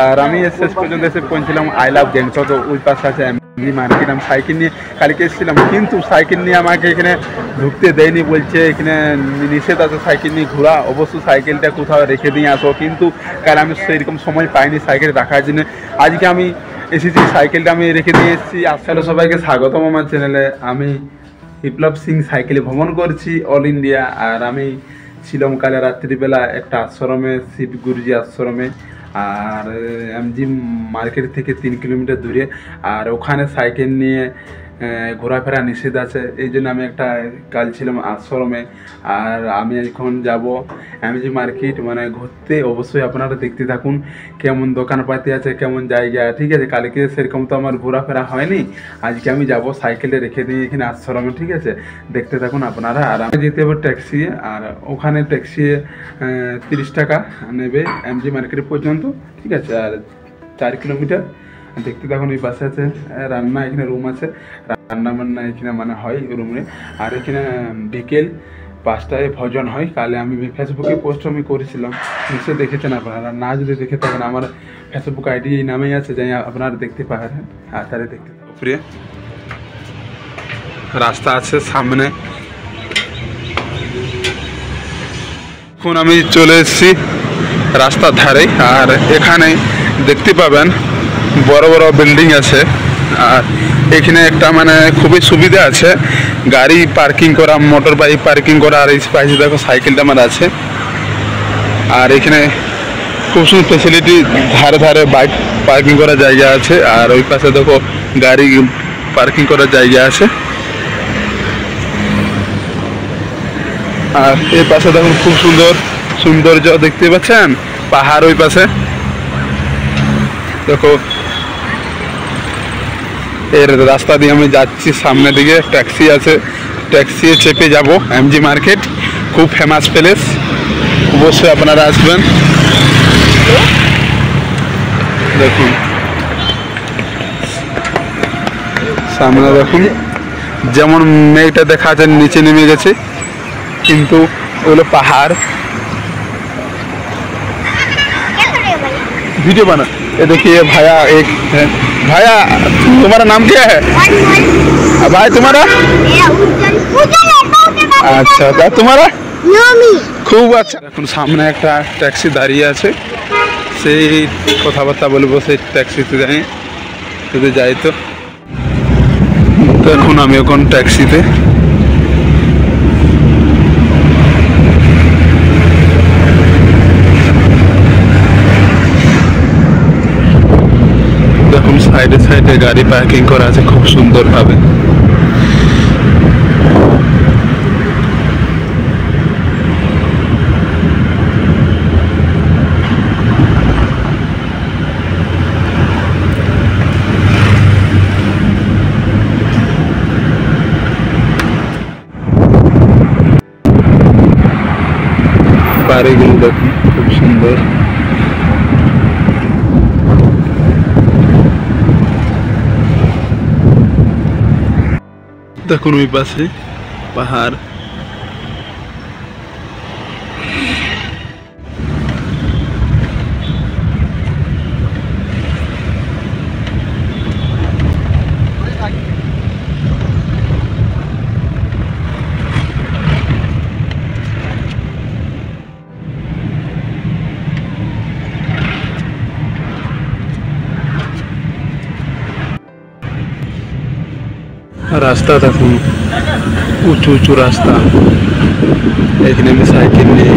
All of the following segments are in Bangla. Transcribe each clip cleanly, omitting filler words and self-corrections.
আর আমি শেষ পর্যন্ত এসে পৌঁছলাম আই লাভ গ্যাংটক। তো ওই পাশে আছে এমজি মার্কেট। আমি সাইকেল নিয়ে কালকে এসেছিলাম, কিন্তু সাইকেল নিয়ে আমাকে এখানে ঢুকতে দেয়নি, বলছে এখানে নিষেধ আছে সাইকেল নিয়ে ঘোরা। অবশ্য সাইকেলটা কোথাও রেখে দিয়ে আসো, কিন্তু কাল আমি সেরকম সময় পাইনি সাইকেল রাখার জন্য। আজকে আমি এসেছি, সাইকেলটা আমি রেখে দিয়ে এসেছি। আসলে সবাইকে স্বাগতম আমার চ্যানেলে। আমি বিপ্লব সিং সাইকেলে ভ্রমণ করছি অল ইন্ডিয়া। আর আমি ছিলাম কালে রাত্রিবেলা একটা আশ্রমে, শিব গুরুজি আশ্রমে, আর এমজি মার্কেট থেকে 3 কিলোমিটার দূরে। আর ওখানে সাইকেল নিয়ে ঘোরাফেরা নিষেধ আছে, এই জন্য আমি একটা কাল ছিলাম আশ্রমে। আর আমি এখন যাব এমজি মার্কেট মানে ঘুরতে। অবশ্যই আপনারা দেখতে থাকুন কেমন দোকানপাতি আছে, কেমন জায়গা। ঠিক আছে, কালকে সেরকম তো আমার ঘোরাফেরা হয়নি, আজকে আমি যাব সাইকেলে রেখে দিয়ে এখানে আশ্রমে। ঠিক আছে, দেখতে থাকুন আপনারা। আর আমি যেতে হবে ট্যাক্সি, আর ওখানে ট্যাক্সি 30 টাকা নেবে এমজি মার্কেট পর্যন্ত। ঠিক আছে, আর 4 কিলোমিটার। দেখতে থাকুন। এই পাশে আছে রান্না, এখানে রুম আছে, রান্না বান্না এখানে মানে হয় রুমে। আর এখানে বিকেল 5টায় ভোজন হয়। কালে আমি ফেসবুকে পোস্ট আমি করেছিলাম, নিশ্চয়ই দেখেছেন আপনারা। না যদি দেখে থাকেন, আমার ফেসবুক আইডি এই নামেই আছে, যাই আপনারা দেখতে পারেন। আর তাহলে দেখতে উপরে রাস্তা আছে সামনে। এখন আমি চলে এসেছি রাস্তার ধারে, আর এখানে দেখতে পাবেন বড় বড় বিল্ডিং আছে। আর এখানে একটা মানে খুবই সুবিধা আছে গাড়ি পার্কিং করা, মোটর বাইক পার্কিং করা। আর এই পাশে দেখো সাইকেলটা আমার আছে। আর এখানে খুব সুন্দর ফেসিলিটি, ধারে ধারে বাইক পার্কিং করার জায়গা আছে। আর ওই পাশে দেখো গাড়ি পার্কিং করার জায়গা আছে। আর এই পাশে দেখুন খুব সুন্দর সৌন্দর্য দেখতে পাচ্ছেন, পাহাড় ওই পাশে দেখো। এর রাস্তা দিয়ে আমি যাচ্ছি, সামনের দিকে ট্যাক্সি আছে, ট্যাক্সি চেপে যাব এমজি মার্কেট। খুব ফেমাস প্লেস, অবশ্যই আপনারা আসবেন। দেখুন সামনে দেখুন, যেমন মেঘটা দেখা যাচ্ছে নিচে নেমে গেছে, কিন্তু ওগুলো পাহাড়। वीडियो बना। ये देखिए भैया एक है। भैया तुम्हारा नाम क्या है? भाई तुम्हारा? अच्छा, तुम्हारा? খুব আচ্ছা। এখন সামনে একটা ট্যাক্সি দাঁড়িয়ে আছে, সেই কথাবার্তা বলবো সেই ট্যাক্সিতে যাই। যদি যাই তো এখন আমি এখন ট্যাক্সিতে। দেখুন সাইডে সাইডে গাড়ি পার্কিং করা আছে খুব সুন্দরভাবে। বাড়িগুলো দেখুন খুব সুন্দর। দেখুন ওই পাশে পাহাড়। রাস্তা দেখুন উঁচু উঁচু রাস্তা। এখানে আমি সাইকেল নিয়ে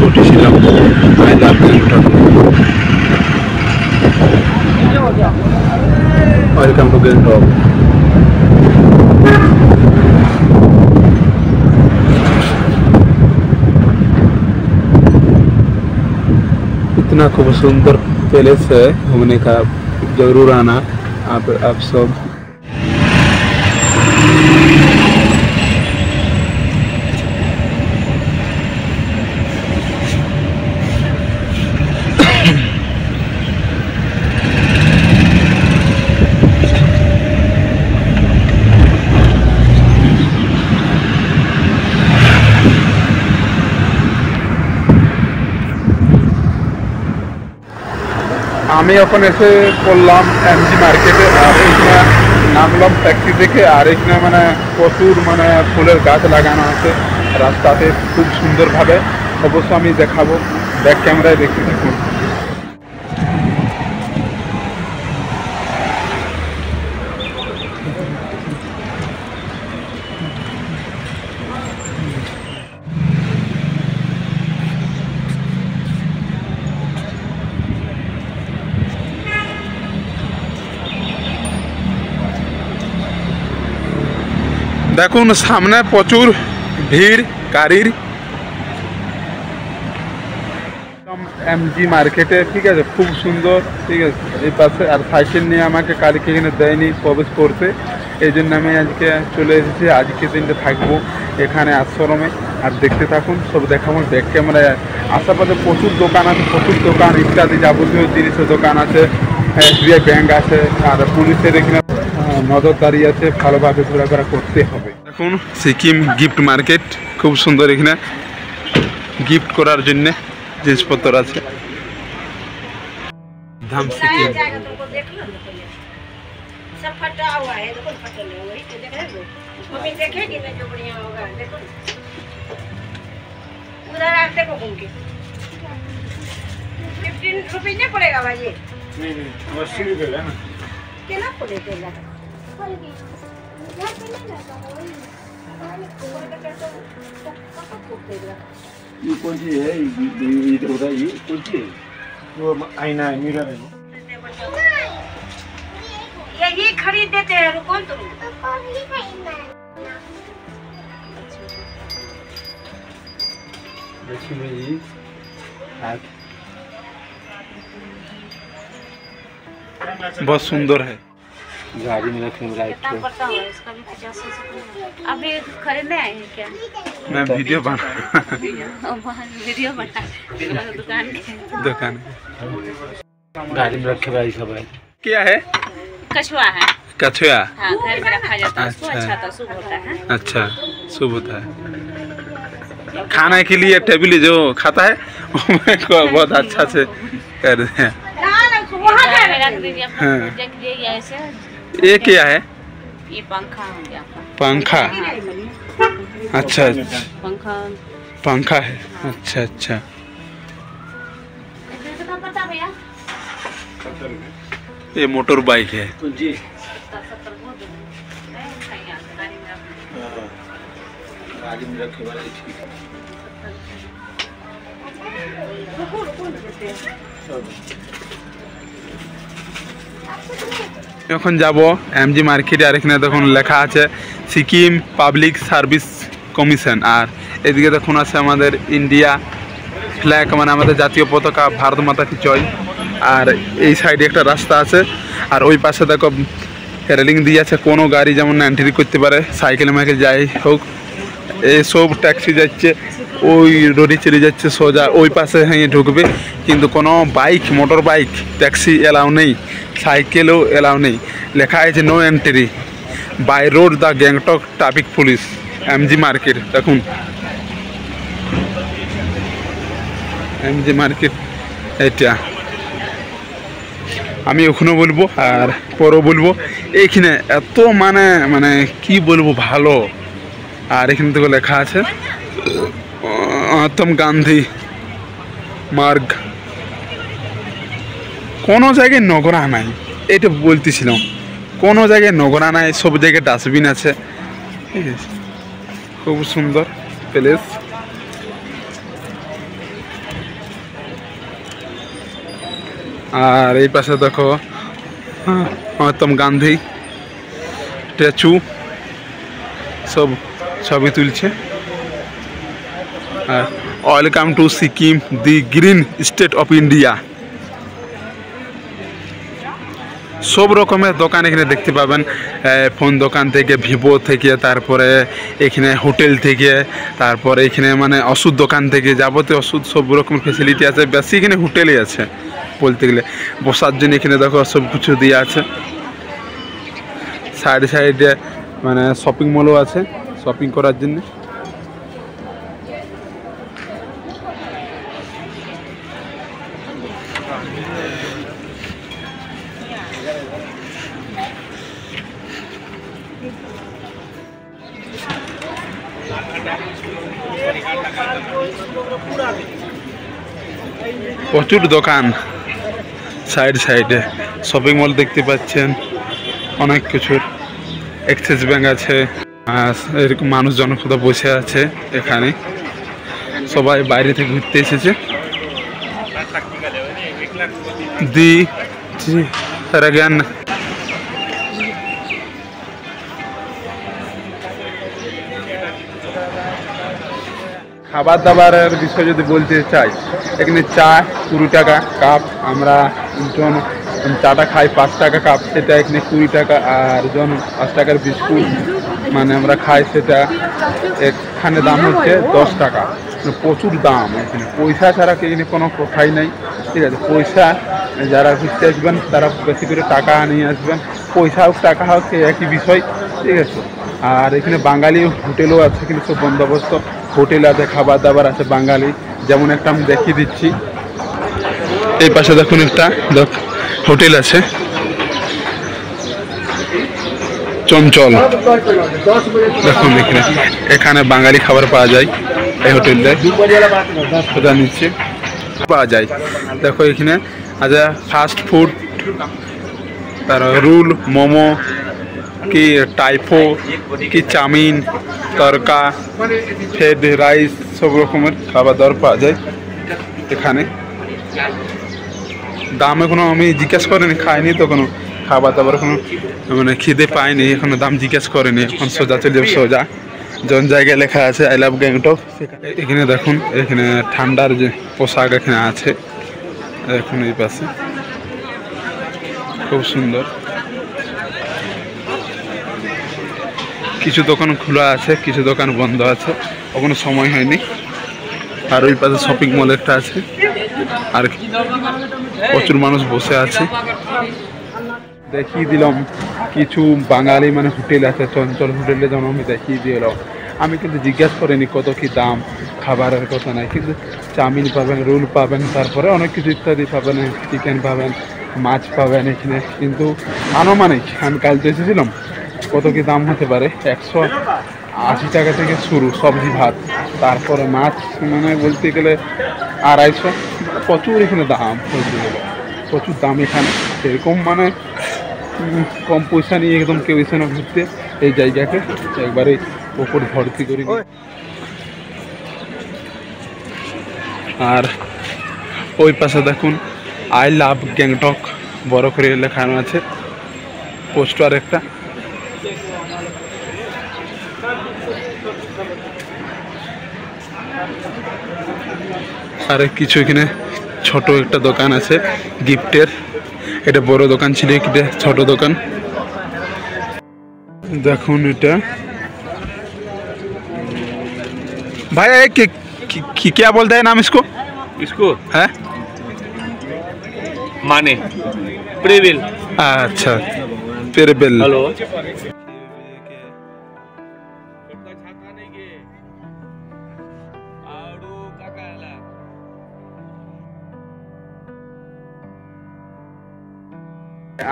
উঠেছিলাম I love Gangtok. Welcome to Gangtok. इतना खूब सुंदर प्लेस है, घूमने का जरूर आना आप सब। আমি এখন এসে পড়লাম এমজি মার্কেটে, আর এখানে নামলাম ট্যাক্সি থেকে। আর এখানে মানে প্রচুর মানে ফুলের গাছ লাগানো আছে রাস্তাতে খুব সুন্দরভাবে। অবশ্য আমি দেখাবো, ব্যাক ক্যামেরায় দেখতে থাকুন। দেখুন সামনে প্রচুর ভিড় গাড়ির। এমজি মার্কেটে, ঠিক আছে, খুব সুন্দর, ঠিক আছে। এই পাশে আর সাইকেল নিয়ে আমাকে কালকে এখানে দেয়নি প্রবেশ করতে, এই জন্য আমি আজকে চলে এসেছি। আজকে দিনটা থাকবো এখানে আশ্রমে। আর দেখতে থাকুন, সব দেখাবো ব্যাক ক্যামেরায়। আশেপাশে প্রচুর দোকান আছে, প্রচুর দোকান ইত্যাদি যাবতীয় জিনিসের দোকান আছে, SBI ব্যাংক আছে। আর পুলিশের এখানে নজরদারি আছে, ভালোভাবে ঘোরাফেরা করতে হবে। দেখুন সিকিম গিফট মার্কেট, খুব সুন্দর। এখানে গিফট করার জন্য জিনিসপত্র আছে। ধাম সিকিম ये कौन सी है? इधर उधर ये कौन सी है? वो आईना है, मिरर है। यही खरीद देते हैं, रुको तुम। लक्ष्मी जी बहुत सुंदर है। गाड़ी में रखने में लाइट कितना पड़ता है इसका भी 50 से। अभी खरीदने आए हैं क्या? मैं वीडियो बना वीडियो बना दुकान के। दुकान गाड़ी में रखे भाई सब है। क्या है? कछुआ है। कछुआ? हाँ, घर में रखा जाता है उसको। अच्छा। अच्छा तो शुभ होता है। अच्छा, शुभ होता है। खाने के लिए टेबल जो खाता है वो बहुत अच्छा से कर रहे हैं। वहाँ रख दीजिए, हाँ। देख लीजिए ऐसे। ये क्या है? ये पंखा हो गया आपका। पंखा? अच्छा, पंखा पंखा है। अच्छा अच्छा। कितना पड़ता है भैया? ये मोटर बाइक है। कौन सी? 70 बहुत है। नहीं आता गाड़ी में आप। गाड़ी में रखे वाला ठीक है। এখন যাব এমজি মার্কেটে। আর এখানে দেখুন লেখা আছে সিকিম পাবলিক সার্ভিস কমিশন। আর এদিকে দেখুন আছে আমাদের ইন্ডিয়া ফ্ল্যাগ, মানে আমাদের জাতীয় পতাকা, ভারত মাতা কি জয়। আর এই সাইডে একটা রাস্তা আছে। আর ওই পাশে দেখো রেলিং দিয়ে আছে, কোনো গাড়ি যেমন না এন্ট্রি করতে পারে, সাইকেল মাইকেল যাই হোক। এইসব ট্যাক্সি যাচ্ছে ওই রোডে চলে যাচ্ছে সোজা, ওই পাশে হ্যাঁ ঢুকবে। কিন্তু কোনো bike, motor bike, taxi allow নেই, সাইকেলও এলাও নেই। লেখা আছে no entry by road the Gangtok traffic police MG market. দেখুন এমজি মার্কেট এটা। আমি ওখানে বলবো আর পরও বলবো। এইখানে এত মানে মানে কি বলবো ভালো। আর এখানে থেকে লেখা আছে মহাত্মা গান্ধী মার্গ। কোনো জায়গায় নগরা নাই, এটা বলতেছিলাম। কোনো জায়গায় নগরা নাই, সব জায়গায় ডাস্টবিন আছে। ঠিক আছে, খুব সুন্দর প্লেস। আর এই পাশে দেখো মহাত্মা গান্ধী স্ট্যাচু, সব ছবি তুলছে। Welcome to Sikkim, the green state of India. সব রকমের দোকান এখানে দেখতে পাবেন, ফোন দোকান থেকে, ভিভো থেকে, তারপরে এখানে হোটেল থেকে, তারপরে এখানে মানে ওষুধ দোকান থেকে, যাবতীয় ওষুধ সব রকম ফেসিলিটি আছে। বেশি এখানে হোটেলই আছে বলতে গেলে। বসার জন্য এখানে দেখো সব কিছু দিয়ে আছে। সাইডে সাইডে মানে শপিং মলও আছে শপিং করার জন্য। প্রচুর দোকান সাইড সাইডে, শপিং মল দেখতে পাচ্ছেন, অনেক কিছুর। এক্সিস ব্যাংক আছে, এরকম মানুষজন কোথাও বসে আছে এখানে, সবাই বাইরে থেকে ঘুরতে এসেছে। জ্ঞান খাবার দাবারের বিষয়ে যদি বলতে চাই, এখানে চা 20 টাকা কাপ, আমরা চাটা খাই 5 টাকা কাপ, সেটা এখানে 20 টাকা। আর জন 5 টাকার বিস্কুট মানে আমরা খাই, সেটা এখানে দাম হচ্ছে 10 টাকা। প্রচুর দাম এখানে, পয়সা ছাড়া এখানে কোনো কথাই নেই, ঠিক আছে। পয়সা যারা ঘুরতে আসবেন তারা বেশি করে টাকা নিয়ে আসবেন, পয়সা হোক টাকা হোক একই বিষয়, ঠিক আছে। আর এখানে বাঙালি হোটেলও আছে, কিন্তু সব বন্দোবস্ত হোটেল আছে, খাবার দাবার আছে বাঙালি। যেমন একটা আমি দেখিয়ে দিচ্ছি, এই পাশে দেখুন একটা হোটেল আছে, চঞ্চল। দেখুন এখানে বাঙালি খাবার পাওয়া যায়, এই হোটেলটা ওটা নিচ্ছে পাওয়া যায়। দেখো এখানে আচ্ছা ফাস্ট ফুড, তার রোল, মোমো, কি টাইফো, কি চাউমিন, তরকা, ফ্রাইড রাইস, সব রকমের খাবার দাবার পাওয়া যায় এখানে। দাম এখনো আমি জিজ্ঞেস করিনি, খাইনি তো কোনো খাবার দাবার, কোনো মানে খিদে পাইনি এখনো, দাম জিজ্ঞেস করিনি। এখন সোজা চলে যাবে, সোজা জন জায়গায় লেখা আছে আই লাভ গ্যাংটক। এখানে দেখুন, এখানে ঠান্ডার যে পোশাক এখানে আছে, এখন এই পাশে খুব সুন্দর। কিছু দোকান খোলা আছে, কিছু দোকান বন্ধ আছে, ওখানে সময় হয়নি। আর ওই পাশে শপিং মল একটা আছে, আর প্রচুর মানুষ বসে আছে। দেখিয়ে দিলাম কিছু বাঙালি মানে হোটেল আছে, চঞ্চল হোটেলে যেমন আমি দেখিয়ে দিলাম। আমি কিন্তু জিজ্ঞাসা করিনি কত কি দাম, খাবারের কথা নাই, কিন্তু চাউমিন পাবেন, রোল পাবেন, তারপরে অনেক কিছু ইত্যাদি পাবেন, চিকেন পাবেন, মাছ পাবেন এখানে। কিন্তু আনুমানিক আমি কাল তো এসেছিলাম, কত কি দাম হতে পারে, 180 টাকা থেকে শুরু সবজি ভাত, তারপরে মাছ মানে বলতে গেলে 250। প্রচুর এখানে দাম, প্রচুর দাম এখানে। এরকম মানে কম পয়সা নিয়ে একদম কেউ এসে না ঘুরতে এই জায়গাকে, একবারে ওপর ভর্তি করি। আর ওই পাশে দেখুন আই লাভ গ্যাংটক বড় করে লেখানো আছে, পোস্টার একটা। আর কিছু এখানে ছোট একটা দোকান আছে গিফটের, এটা বড় দোকান ছিল, এটা ছোট দোকান। দেখুন এটা भाई क्या बोलते हैं नाम इसको? इसको है माने प्रेबिल। अच्छा प्रेबिल। हेलो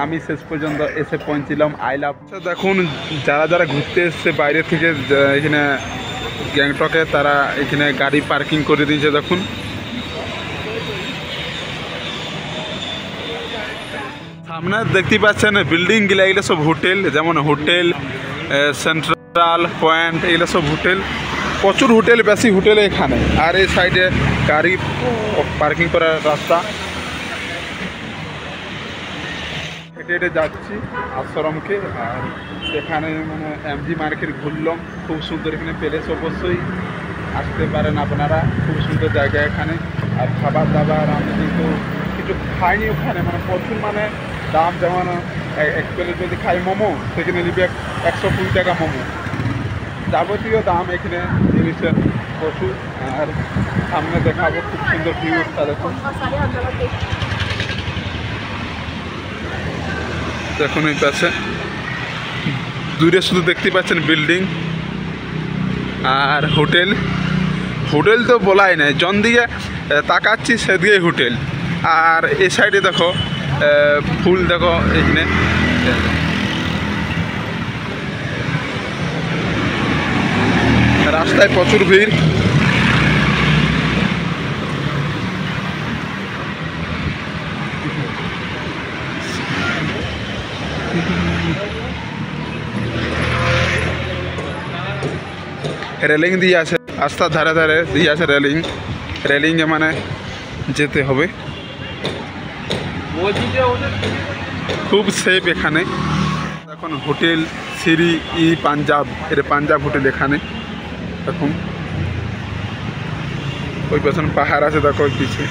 আমি শেষ পর্যন্ত এসে পৌঁছলাম আই লাভ। দেখুন যারা যারা ঘুরতে এসছে বাইরে থেকে এখানে গ্যাংটকে, তারা এখানে গাড়ি পার্কিং করে দিয়েছে। দেখুন সামনে দেখতে পাচ্ছেন বিল্ডিং গুলা, এগুলো সব হোটেল, যেমন হোটেল সেন্ট্রাল পয়েন্ট, এগুলো সব হোটেল, প্রচুর হোটেল, বেশি হোটেল এখানে। আর এই সাইডে গাড়ি পার্কিং করার রাস্তা। হেঁটে হেঁটে যাচ্ছি আশ্রমকে, আর এখানে মানে এমজি মার্কেট ঘুরলাম, খুব সুন্দর এখানে প্লেস, অবশ্যই আসতে পারেন আপনারা, খুব সুন্দর জায়গা এখানে। আর খাবার দাবার আমি কিন্তু কিছু খাইনি ওখানে, মানে প্রচুর মানে দাম, যেমন এক প্লেট যদি খাই মোমো, সেখানে নিবে 120 টাকা মোমো, যাবতীয় দাম এখানে জিনিসের প্রচুর। আর সামনে দেখাবো খুব সুন্দর ভিউটা দেখুন। দেখুন এই পাশে দূরে শুধু দেখতে পাচ্ছেন বিল্ডিং আর হোটেল। হোটেল তো বলাই নাই, জন দিকে তাকাচ্ছি সেদিকে হোটেল। আর এই সাইডে দেখো ফুল, দেখো এখানে রাস্তায় প্রচুর ভিড়। রেলিং দিয়ে আছে, রাস্তার ধারে ধারে দিয়ে আছে রেলিং। রেলিংয়ে মানে যেতে হবে। খুব সেফ এখানে। এখন হোটেল শ্রী ই পাঞ্জাব, এটা পাঞ্জাব হোটেল এখানে। এখন ওই পেছনে পাহাড় আছে, দেখো পিছিয়ে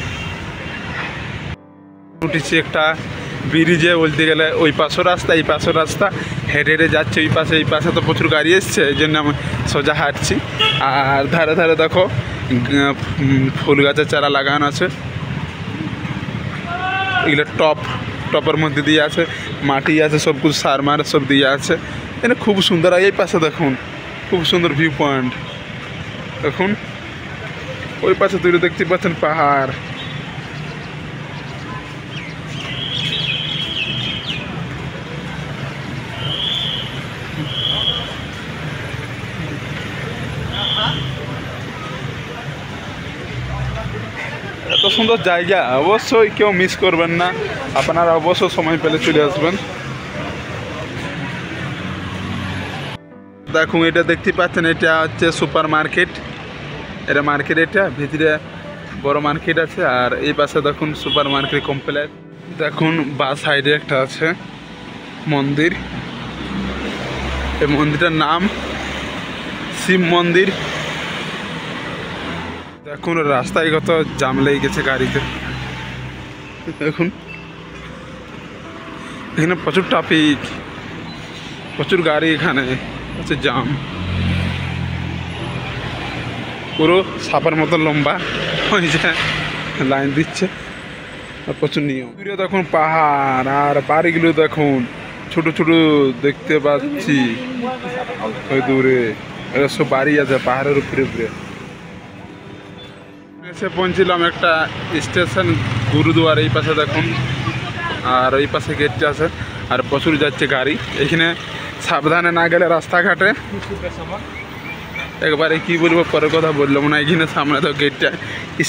উঠেছি একটা ব্রিজে। বলতে গেলে ওই পাশের রাস্তা এই পাশের রাস্তা, হেঁটে হেঁটে যাচ্ছে ওই পাশে। এই পাশে তো প্রচুর গাড়ি এসছে, এই জন্য আমি সোজা হাঁটছি। আর ধারে ধারে দেখো ফুল গাছের চারা লাগানো আছে। এগুলো টপের মধ্যে দিয়ে আছে, মাটি আছে, সব কিছু সার মার সব দিয়ে আছে। এখানে খুব সুন্দর। এই পাশে দেখুন খুব সুন্দর ভিউ পয়েন্ট। দেখুন ওই পাশে দূরে দেখতে পাচ্ছেন পাহাড়। এত সুন্দর জায়গা অবশ্যই কেউ মিস করবেন না, আপনারা অবশ্যই সময় পেলে চলে আসবেন। দেখুন এটা দেখতে পাচ্ছেন, এটা হচ্ছে সুপার মার্কেট। এটা মার্কেট, এটা ভিতরে বড় মার্কেট আছে। আর এই পাশে দেখুন সুপার মার্কেট কমপ্লেক্স। দেখুন বা সাইডে একটা আছে মন্দির। এই মন্দিরটার নাম শিব মন্দির। দেখুন রাস্তায় কত জাম লেগে গেছে গাড়িতে। দেখুন এখানে প্রচুর ট্রাফিক, প্রচুর গাড়ি, এখানে আছে জাম। পুরো সাপার মতো লম্বা ওই যে লাইন দিচ্ছে, আর প্রচুর নিয়ম। দূরে দেখুন পাহাড়, আর বাড়িগুলো দেখুন ছোট ছোট দেখতে পাচ্ছি ওই দূরে। এটা সব বাড়ি আছে পাহাড়ের উপরে উপরে। এসে পৌঁছলাম একটা স্টেশন গুরুদুয়ার। এই পাশে দেখুন, আর ওই পাশে গেটটা আছে, আর প্রচুর যাচ্ছে গাড়ি। এখানে সাবধানে না গেলে রাস্তাঘাটে একবারে কি বলবো, পরে কথা বললাম না। এখানে সামনে তো গেটটা,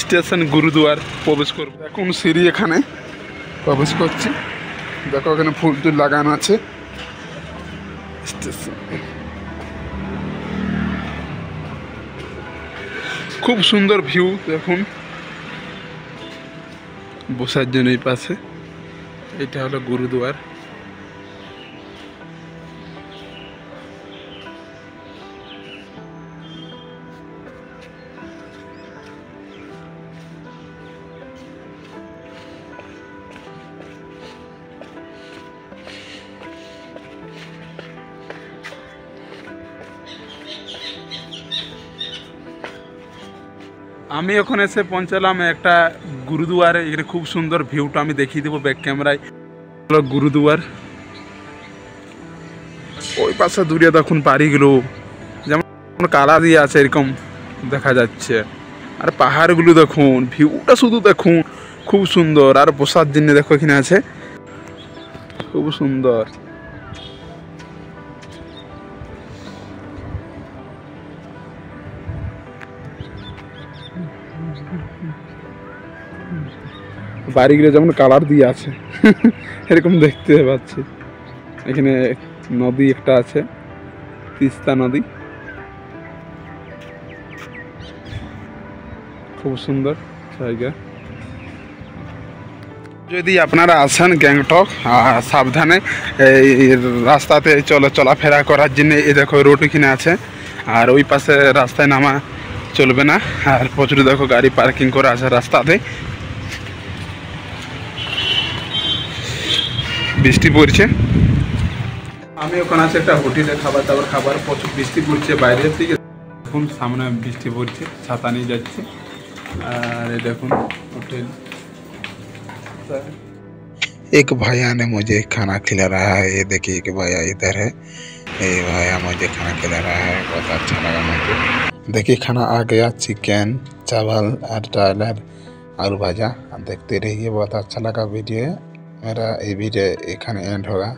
স্টেশন গুরুদুয়ার প্রবেশ করবো। এখন সিঁড়ি এখানে প্রবেশ করছি। দেখো এখানে ফুল টুল লাগানো আছে। স্টেশন খুব সুন্দর ভিউ। দেখুন বসার জন্য এই পাশে, এটা হলো গুরুদুয়ার। আমি এখন এসে পৌঁছালাম একটা গুরুদুয়ারে। এখানে খুব সুন্দর ভিউটা আমি দেখিয়ে দেবো ব্যাক ক্যামেরায়। গুরুদুয়ার ওই পাশে দূরে দেখুন বাড়িগুলো যেমন কালা দিয়ে আছে এরকম দেখা যাচ্ছে। আর পাহাড়গুলো দেখুন, ভিউটা শুধু দেখুন খুব সুন্দর। আর বসার জন্য দেখো এখানে আছে, খুব সুন্দর। বাড়িগুলো যেমন কালার দিয়ে আছে এরকম দেখতে পাচ্ছি। এখানে নদী একটা আছে, তিস্তা নদী, খুব সুন্দর জায়গা। যদি আপনারা আসেন গ্যাংটক, সাবধানে এই রাস্তাতে চলাফেরা করার জন্য এই দেখো রোড এখানে আছে। আর ওই পাশে রাস্তায় নামা চলবে না। আর প্রচুর দেখো গাড়ি পার্কিং করা আছে রাস্তাতে। বৃষ্টি পড়ছে। আমি ওখানে আছে একটা হোটেলে খাবার প্রচুর বৃষ্টি পড়ছে বাইরের দিকে। দেখুন সামনে বৃষ্টি পড়ছে, ছাতা নিয়ে যাচ্ছে। और देखो होटल। एक भैया ने मुझे खाना खिला रहा है। ये देखिए एक भैया इधर है, ये भैया मुझे खाना खिला रहा है, बहुत अच्छा लगा मुझे। देखिए खाना आ गया, चिकन, चावल और दाल और भाजा। देखते रहिए, बहुत अच्छा लगा वीडियो। मेरा ये वीडियो एखाने एंड होगा।